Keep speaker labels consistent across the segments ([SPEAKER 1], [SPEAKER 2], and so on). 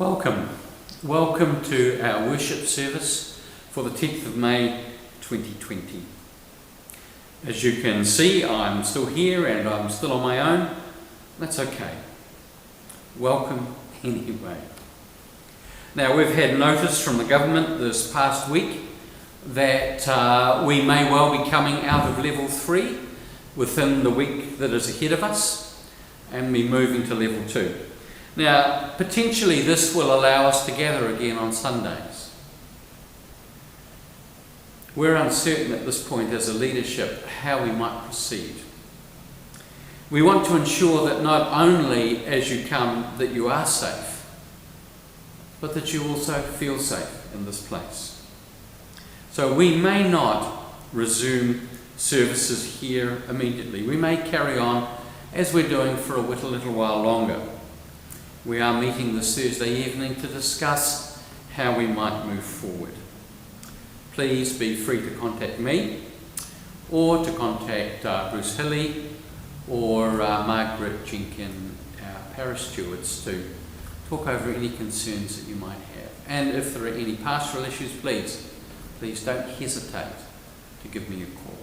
[SPEAKER 1] Welcome. Welcome to our worship service for the 10th of May 2020. As you can see, I'm still here and I'm still on my own. That's okay. Welcome anyway. Now, we've had notice from the government this past week that we may well be coming out of level 3 within the week that is ahead of us and be moving to level 2. Now, potentially this will allow us to gather again on Sundays. We're uncertain at this point as a leadership how we might proceed. We want to ensure that not only as you come that you are safe, but that you also feel safe in this place. So we may not resume services here immediately. We may carry on as we're doing for a little while longer. We are meeting this Thursday evening to discuss how we might move forward. Please be free to contact me or to contact Bruce Hilly or Margaret Jenkin, our parish stewards, to talk over any concerns that you might have. And if there are any pastoral issues, please don't hesitate to give me a call.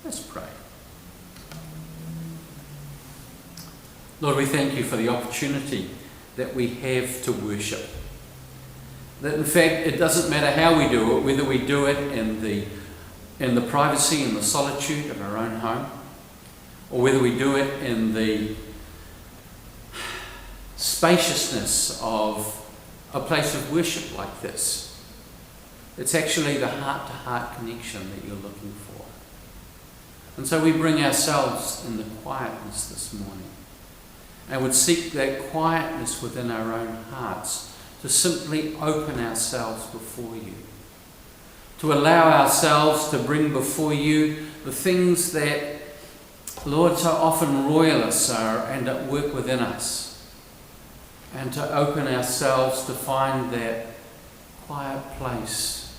[SPEAKER 1] Let's pray. Lord, we thank you for the opportunity that we have to worship. That in fact, it doesn't matter how we do it, whether we do it in the privacy and the solitude of our own home, or whether we do it in the spaciousness of a place of worship like this. It's actually the heart-to-heart connection that you're looking for. And so we bring ourselves in the quietness this morning. And would seek that quietness within our own hearts to simply open ourselves before you, to allow ourselves to bring before you the things that, Lord, so often royalists are and at work within us, and to open ourselves to find that quiet place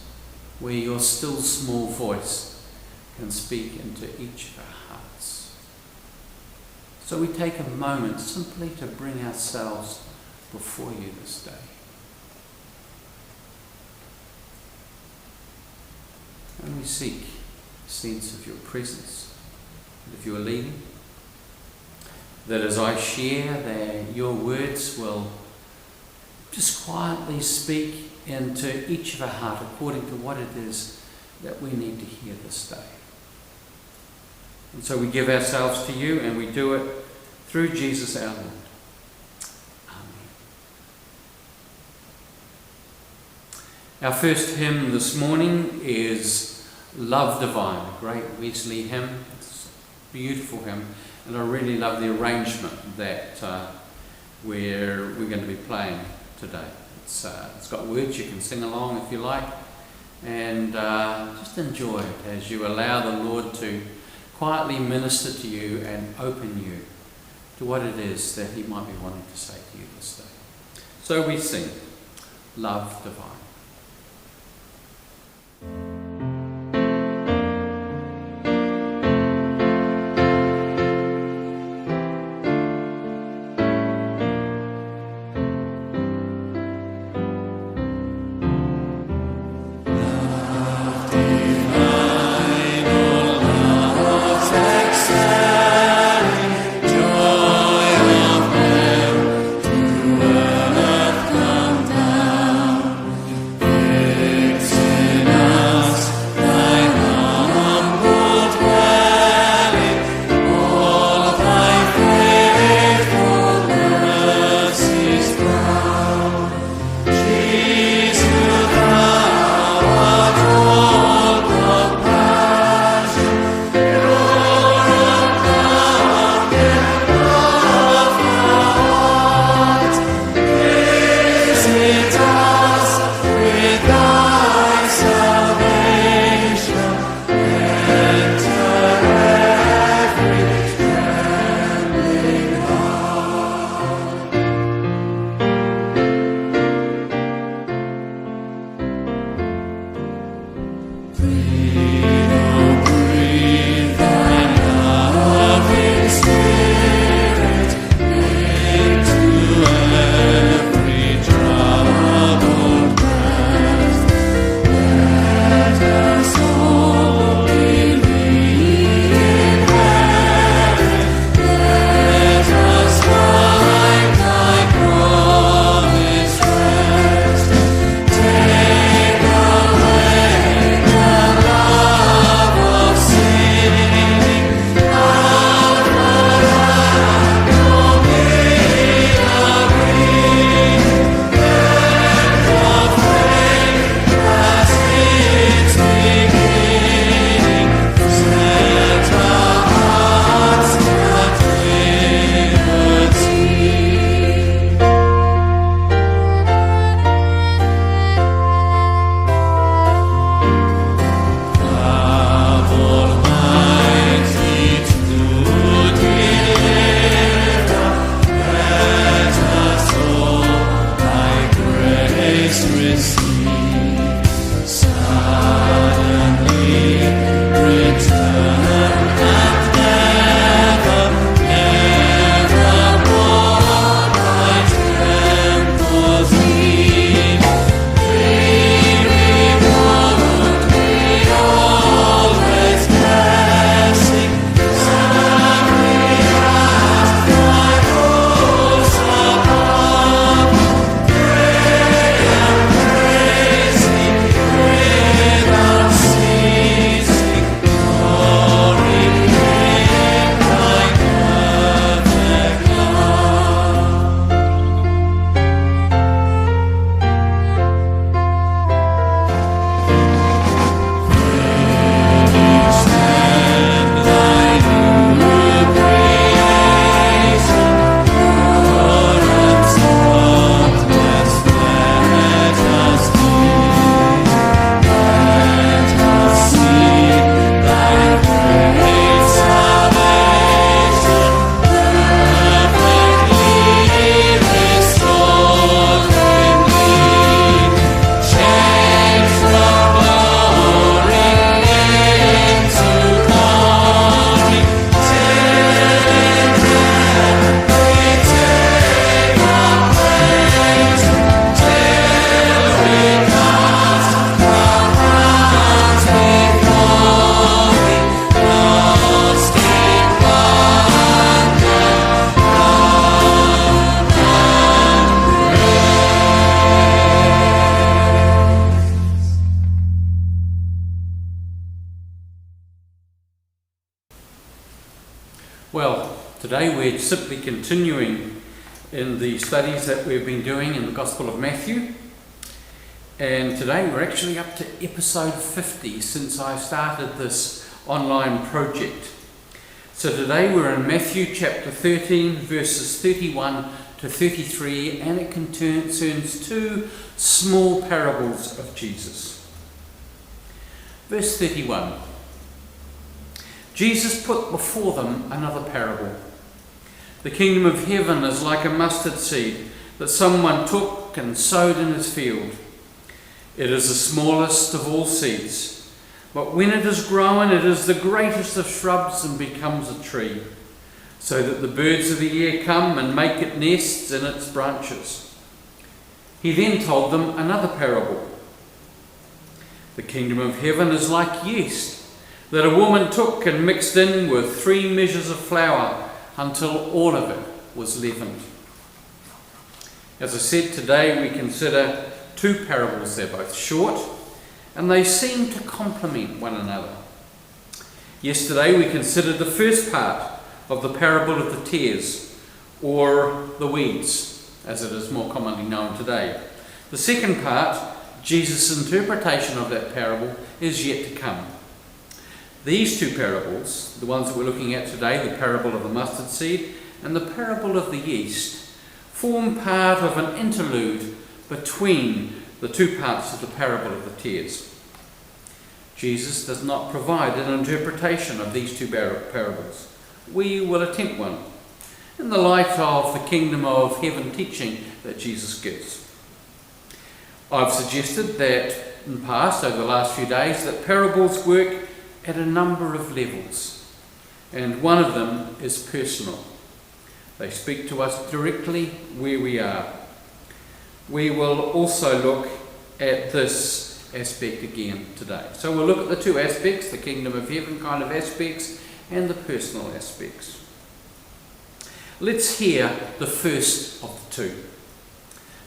[SPEAKER 1] where your still small voice can speak into each of our hearts. So we take a moment simply to bring ourselves before you this day. And we seek a sense of your presence and of your leading. That as I share, that your words will just quietly speak into each of our heart according to what it is that we need to hear this day. And so we give ourselves to you, and we do it through Jesus our Lord. Amen. Our first hymn this morning is Love Divine, a great Wesley hymn. It's a beautiful hymn, and I really love the arrangement that we're going to be playing today. It's got words you can sing along if you like, and just enjoy it as you allow the Lord to quietly minister to you and open you to what it is that he might be wanting to say to you this day. So we sing Love Divine. today we're simply continuing in the studies that we've been doing in the Gospel of Matthew. And today we're actually up to episode 50 since I started this online project. So today we're in Matthew chapter 13, verses 31 to 33, and it concerns two small parables of Jesus. Verse 31. Jesus put before them another parable. The kingdom of heaven is like a mustard seed that someone took and sowed in his field. It is the smallest of all seeds, but when it is grown, it is the greatest of shrubs and becomes a tree, so that the birds of the air come and make it nests in its branches. He then told them another parable. The kingdom of heaven is like yeast that a woman took and mixed in with 3 measures of flour until all of it was leavened. As I said, today we consider two parables. They're both short and they seem to complement one another. Yesterday we considered the first part of the parable of the tares, or the weeds, as it is more commonly known today. The second part, Jesus' interpretation of that parable, is yet to come. These two parables, the ones that we're looking at today, the parable of the mustard seed and the parable of the yeast, form part of an interlude between the two parts of the parable of the tares. Jesus does not provide an interpretation of these two parables. We will attempt one in the light of the kingdom of heaven teaching that Jesus gives. I've suggested that in the past, over the last few days, that parables work at a number of levels, and one of them is personal. They speak to us directly where we are. We will also look at this aspect again today. So we'll look at the two aspects, the kingdom of heaven kind of aspects and the personal aspects. Let's hear the first of the two.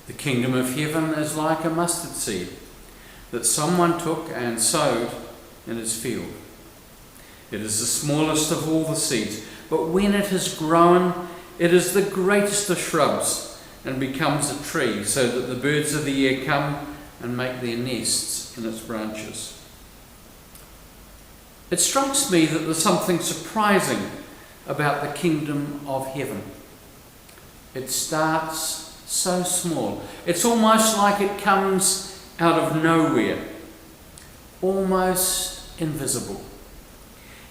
[SPEAKER 1] The kingdom of heaven is like a mustard seed that someone took and sowed in his field. It is the smallest of all the seeds, but when it has grown, it is the greatest of shrubs and becomes a tree, so that the birds of the air come and make their nests in its branches. It strikes me that there's something surprising about the kingdom of heaven. It starts so small. It's almost like it comes out of nowhere, almost invisible.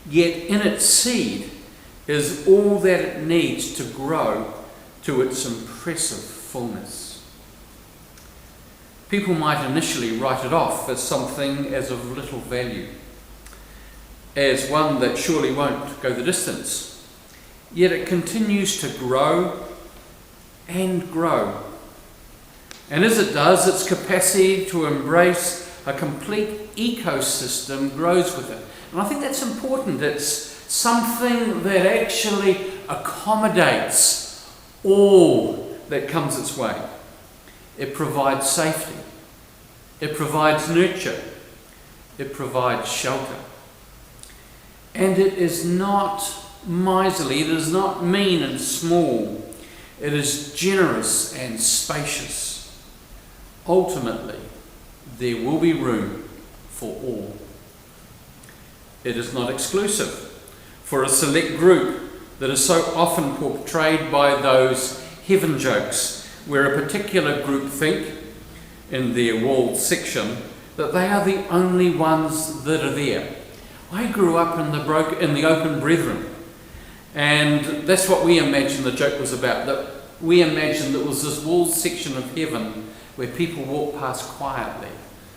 [SPEAKER 1] Yet in its seed is all that it needs to grow to its impressive fullness. People might initially write it off as something as of little value, as one that surely won't go the distance. Yet it continues to grow and grow. And as it does, its capacity to embrace a complete ecosystem grows with it. And I think that's important. It's something that actually accommodates all that comes its way. It provides safety. It provides nurture. It provides shelter. And it is not miserly. It is not mean and small. It is generous and spacious. Ultimately, there will be room for all. It is not exclusive for a select group that is so often portrayed by those heaven jokes, where a particular group think, in their walled section, that they are the only ones that are there. I grew up in the Open Brethren, and that's what we imagined the joke was about. That we imagined that it was this walled section of heaven where people walk past quietly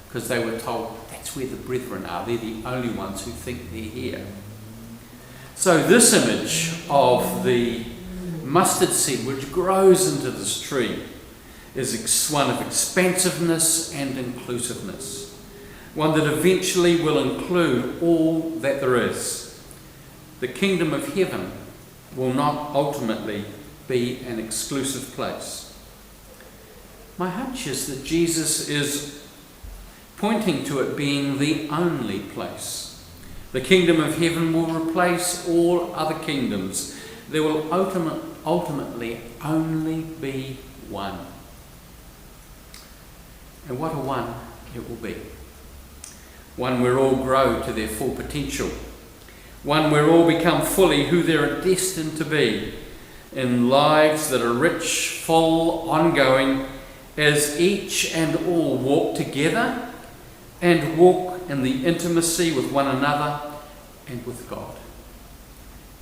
[SPEAKER 1] because they were told that's where the brethren are. They're the only ones who think they're here. So this image of the mustard seed which grows into this tree is one of expansiveness and inclusiveness, one that eventually will include all that there is. The kingdom of heaven will not ultimately be an exclusive place. My hunch is that Jesus is pointing to it being the only place. The kingdom of heaven will replace all other kingdoms there will ultimately only be one. And what a one it will be. One where all grow to their full potential. One where all become fully who they are destined to be in lives that are rich, full, ongoing, as each and all walk together and walk in the intimacy with one another and with God.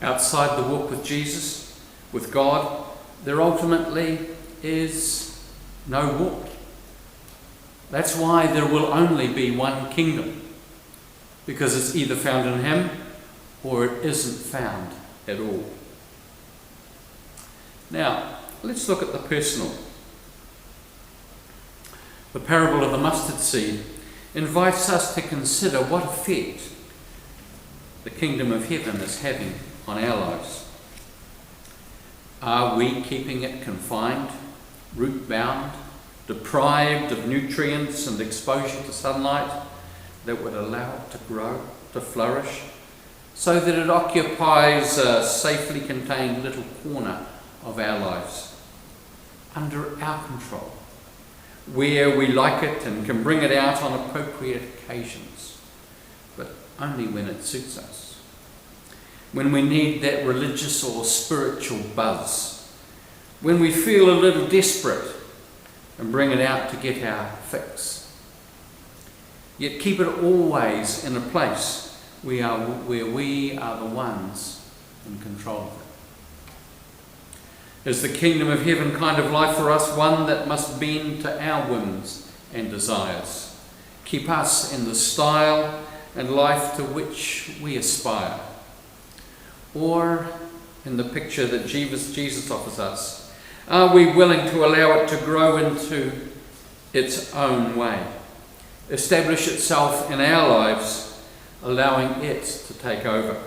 [SPEAKER 1] Outside the walk with Jesus, with God, there ultimately is no walk. That's why there will only be one kingdom, because it's either found in Him or it isn't found at all. Now, let's look at the personal. The parable of the mustard seed invites us to consider what effect the kingdom of heaven is having on our lives. Are we keeping it confined, root-bound, deprived of nutrients and exposure to sunlight that would allow it to grow, to flourish, so that it occupies a safely contained little corner of our lives, under our control, where we like it and can bring it out on appropriate occasions, but only when it suits us. When we need that religious or spiritual buzz, when we feel a little desperate and bring it out to get our fix. Yet keep it always in a place where we are the ones in control of it. Is the kingdom of heaven kind of life for us one that must bend to our whims and desires, keep us in the style and life to which we aspire? Or, in the picture that Jesus offers us, are we willing to allow it to grow into its own way, establish itself in our lives, allowing it to take over?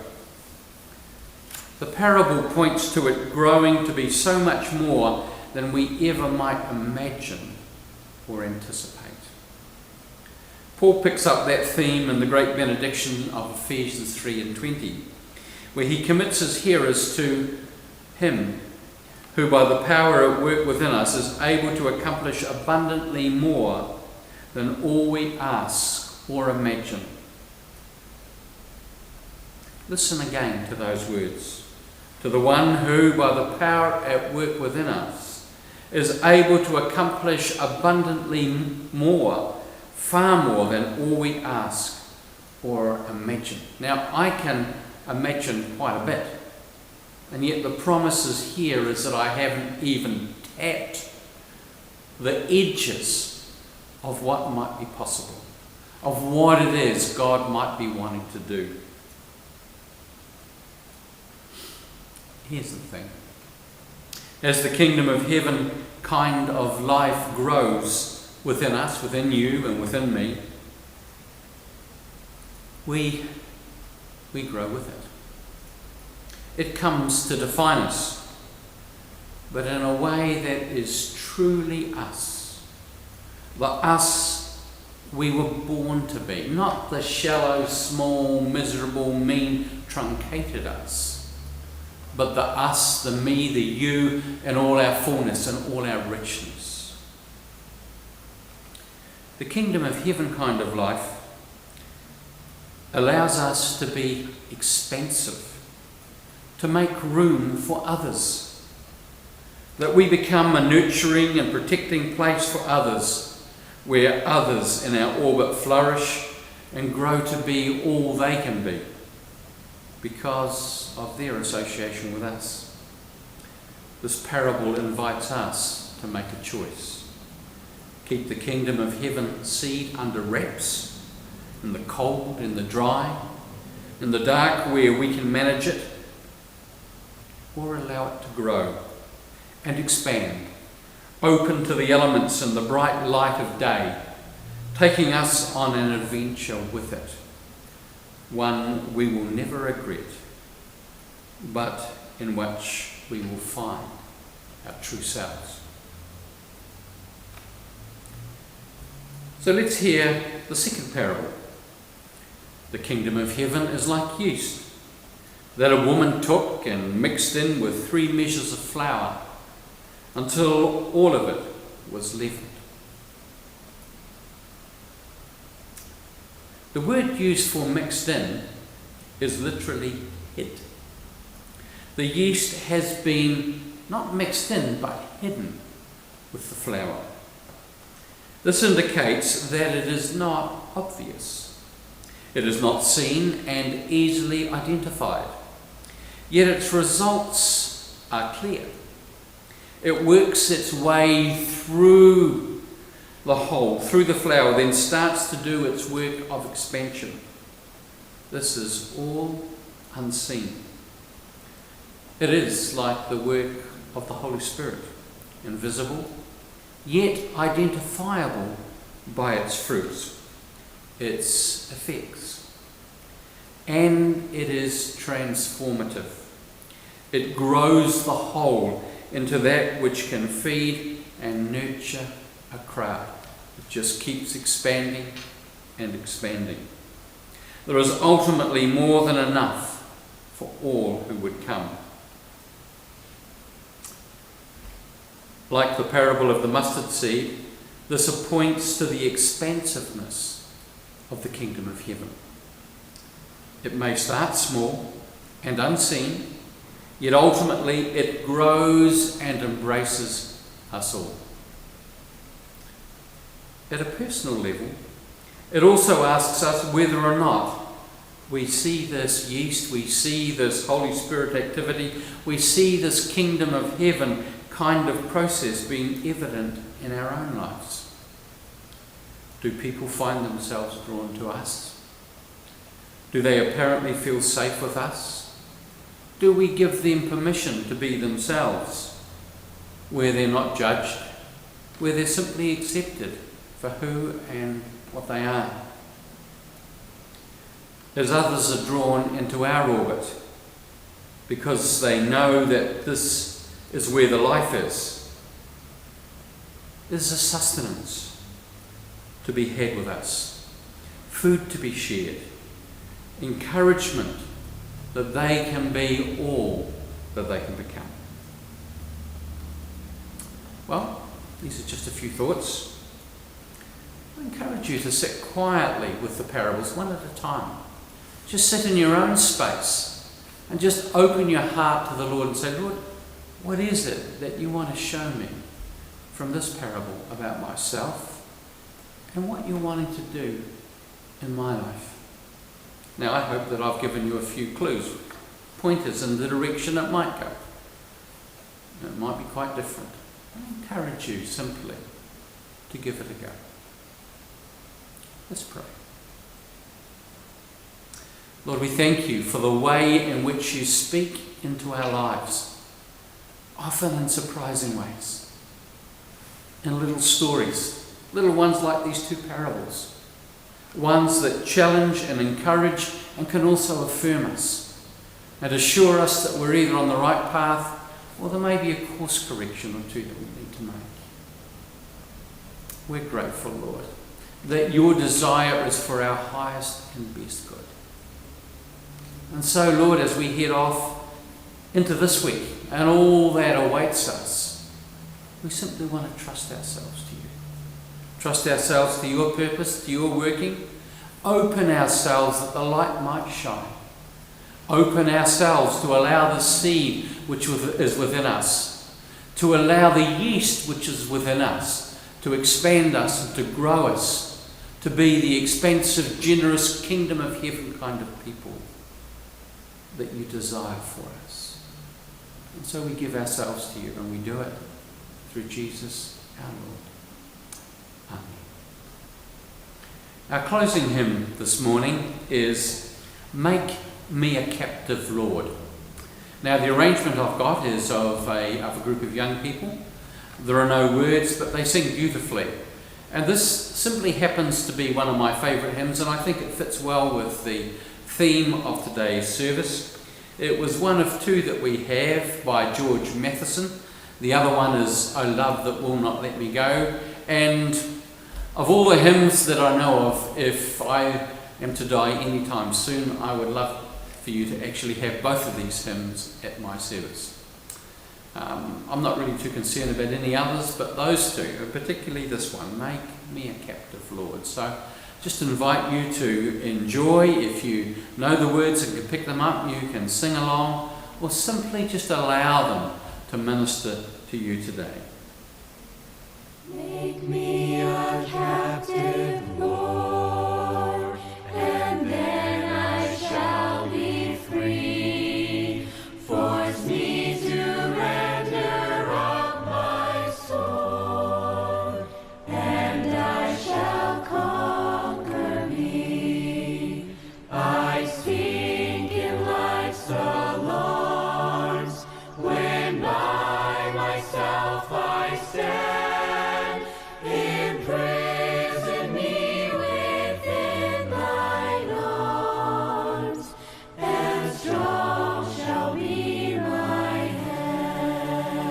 [SPEAKER 1] The parable points to it growing to be so much more than we ever might imagine or anticipate. Paul picks up that theme in the great benediction of Ephesians 3:20, where he commits his hearers to Him who by the power at work within us is able to accomplish abundantly more than all we ask or imagine. Listen again to those words. To the one who, by the power at work within us, is able to accomplish abundantly more, far more than all we ask or imagine. Now, I can imagine quite a bit, and yet the promises here is that I haven't even tapped the edges of what might be possible, of what it is God might be wanting to do. Here's the thing. As the kingdom of heaven kind of life grows within us, within you and within me, we grow with it. It comes to define us, but in a way that is truly us. The us we were born to be, not the shallow, small, miserable, mean, truncated us, but the us, the me, the you, and all our fullness and all our richness. The kingdom of heaven kind of life allows us to be expansive, to make room for others, that we become a nurturing and protecting place for others, where others in our orbit flourish and grow to be all they can be, because of their association with us. This parable invites us to make a choice. Keep the kingdom of heaven seed under wraps, in the cold, in the dry, in the dark where we can manage it, or allow it to grow and expand, open to the elements and the bright light of day, taking us on an adventure with it. One we will never regret, but in which we will find our true selves. So let's hear the second parable. The kingdom of heaven is like yeast, that a woman took and mixed in with 3 measures of flour until all of it was leavened. The word used for mixed in is literally hid. The yeast has been not mixed in, but hidden with the flour. This indicates that it is not obvious. It is not seen and easily identified. Yet its results are clear. It works its way through the whole, through the flour, then starts to do its work of expansion. This is all unseen. It is like the work of the Holy Spirit, invisible, yet identifiable by its fruits, its effects. And it is transformative. It grows the whole into that which can feed and nurture a crowd. It just keeps expanding and expanding. There is ultimately more than enough for all who would come. Like the parable of the mustard seed, this points to the expansiveness of the kingdom of heaven. It may start small and unseen, yet ultimately it grows and embraces us all. At a personal level, it also asks us whether or not we see this yeast, we see this Holy Spirit activity, we see this kingdom of heaven kind of process being evident in our own lives. Do people find themselves drawn to us? Do they apparently feel safe with us? Do we give them permission to be themselves, where they're not judged, where they're simply accepted for who and what they are? As others are drawn into our orbit because they know that this is where the life is, there's a sustenance to be had with us, food to be shared, encouragement that they can be all that they can become. Well, these are just a few thoughts. I encourage you to sit quietly with the parables one at a time. Just sit in your own space and just open your heart to the Lord and say, Lord, what is it that you want to show me from this parable about myself and what you're wanting to do in my life? Now, I hope that I've given you a few clues, pointers in the direction it might go. It might be quite different. I encourage you simply to give it a go. Let's pray. Lord, we thank you for the way in which you speak into our lives, often in surprising ways, in little stories, little ones like these 2 parables, ones that challenge and encourage and can also affirm us and assure us that we're either on the right path or there may be a course correction or 2 that we need to make. We're grateful, Lord, that your desire is for our highest and best good. And so, Lord, as we head off into this week and all that awaits us, we simply want to trust ourselves to you. Trust ourselves to your purpose, to your working. Open ourselves that the light might shine. Open ourselves to allow the seed which is within us, to allow the yeast which is within us, to expand us and to grow us, to be the expansive, generous kingdom of heaven kind of people that you desire for us. And so we give ourselves to you, and we do it through Jesus our Lord. Amen. Our closing hymn this morning is Make Me a Captive Lord. Now, the arrangement I've got is of a group of young people. There are no words, but they sing beautifully. And this simply happens to be one of my favourite hymns, and I think it fits well with the theme of today's service. It was one of 2 that we have by George Matheson. The other one is O Love That Will Not Let Me Go. And of all the hymns that I know of, if I am to die anytime soon, I would love for you to actually have both of these hymns at my service. I'm not really too concerned about any others, but those two, particularly this one, Make Me a Captive, Lord. So just invite you to enjoy. If you know the words and can pick them up, you can sing along, or simply just allow them to minister to you today.
[SPEAKER 2] Make me a captive, Lord, and then I shall be free. Force me to render up my soul, and I shall conquer me. I sink in life's alarms, when by myself I stand. Imprison me within thine arms, and strong shall be my hand.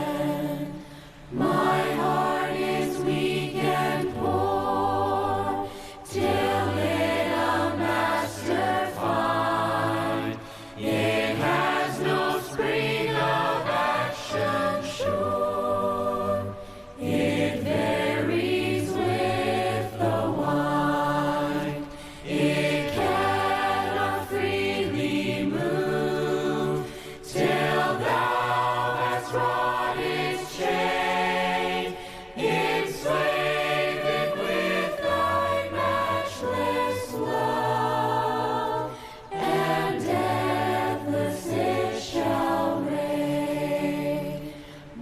[SPEAKER 2] My heart is weak and poor, till it a master find. It has no spring of action sure. It varies with the wind. It cannot freely move till thou hast wrought its chain. Enslave it with thy matchless love, and deathless it shall reign.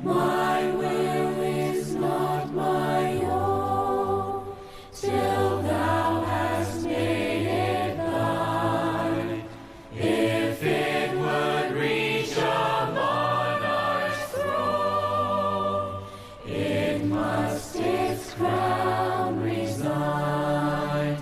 [SPEAKER 2] My will is not my own, till thou hast made it thine. If it would reach a monarch's throne, it must its crown resign.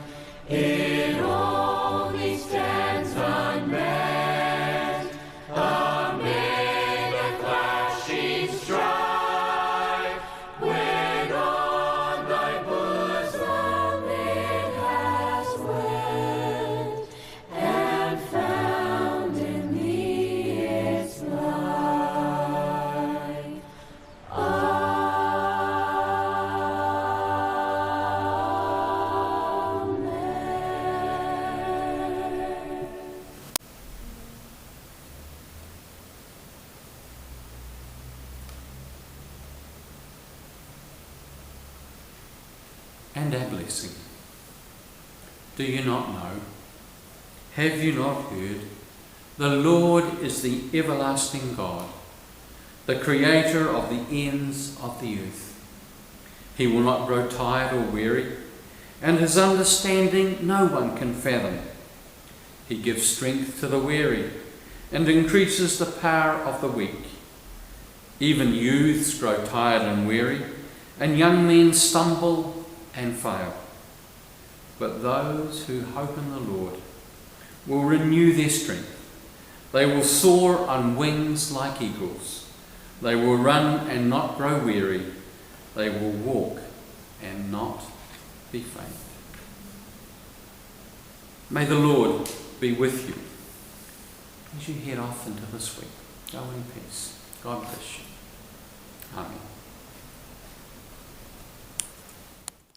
[SPEAKER 2] It only stands unmet amid the clashing strife, when on thy bosom it has wept, and found in thee its life. Amen.
[SPEAKER 1] And our blessing. Do you not know? Have you not heard? The Lord is the everlasting God, the creator of the ends of the earth. He will not grow tired or weary, and his understanding no one can fathom. He gives strength to the weary and increases the power of the weak. Even youths grow tired and weary, and young men stumble and fail. But those who hope in the Lord will renew their strength. They will soar on wings like eagles. They will run and not grow weary. They will walk and not be faint. May the Lord be with you as you head off into this week. Go in peace. God bless you. Amen.